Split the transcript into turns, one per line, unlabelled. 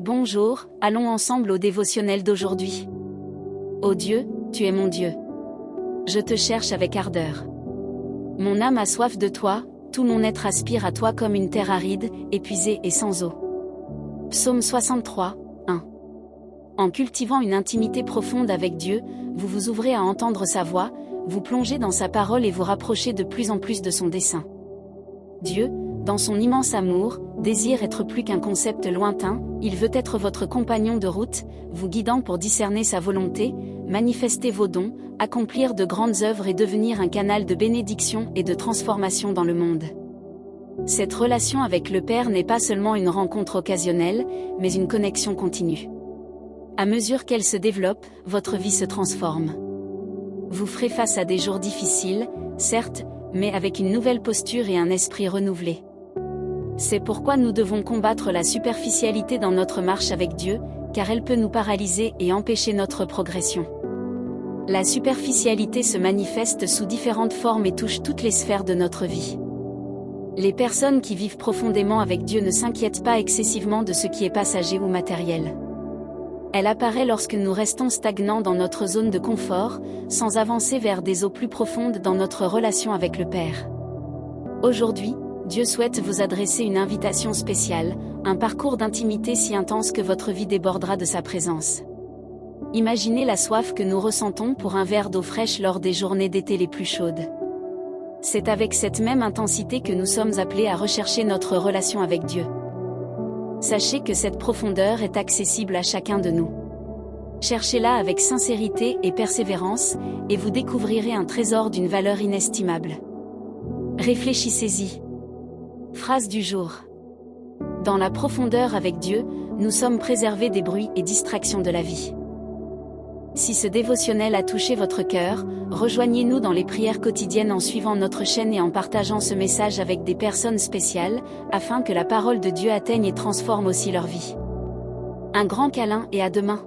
Bonjour, allons ensemble au dévotionnel d'aujourd'hui. Ô Dieu, tu es mon Dieu. Je te cherche avec ardeur. Mon âme a soif de toi, tout mon être aspire à toi comme une terre aride, épuisée et sans eau. Psaume 63, 1. En cultivant une intimité profonde avec Dieu, vous vous ouvrez à entendre sa voix, vous plongez dans sa parole et vous rapprochez de plus en plus de son dessein. Dieu, dans son immense amour, désire être plus qu'un concept lointain, il veut être votre compagnon de route, vous guidant pour discerner sa volonté, manifester vos dons, accomplir de grandes œuvres et devenir un canal de bénédiction et de transformation dans le monde. Cette relation avec le Père n'est pas seulement une rencontre occasionnelle, mais une connexion continue. À mesure qu'elle se développe, votre vie se transforme. Vous ferez face à des jours difficiles, certes, mais avec une nouvelle posture et un esprit renouvelé. C'est pourquoi nous devons combattre la superficialité dans notre marche avec Dieu, car elle peut nous paralyser et empêcher notre progression. La superficialité se manifeste sous différentes formes et touche toutes les sphères de notre vie. Les personnes qui vivent profondément avec Dieu ne s'inquiètent pas excessivement de ce qui est passager ou matériel. Elle apparaît lorsque nous restons stagnants dans notre zone de confort, sans avancer vers des eaux plus profondes dans notre relation avec le Père. Aujourd'hui, Dieu souhaite vous adresser une invitation spéciale, un parcours d'intimité si intense que votre vie débordera de sa présence. Imaginez la soif que nous ressentons pour un verre d'eau fraîche lors des journées d'été les plus chaudes. C'est avec cette même intensité que nous sommes appelés à rechercher notre relation avec Dieu. Sachez que cette profondeur est accessible à chacun de nous. Cherchez-la avec sincérité et persévérance, et vous découvrirez un trésor d'une valeur inestimable. Réfléchissez-y. Phrase du jour. Dans la profondeur avec Dieu, nous sommes préservés des bruits et distractions de la vie. Si ce dévotionnel a touché votre cœur, rejoignez-nous dans les prières quotidiennes en suivant notre chaîne et en partageant ce message avec des personnes spéciales, afin que la parole de Dieu atteigne et transforme aussi leur vie. Un grand câlin et à demain.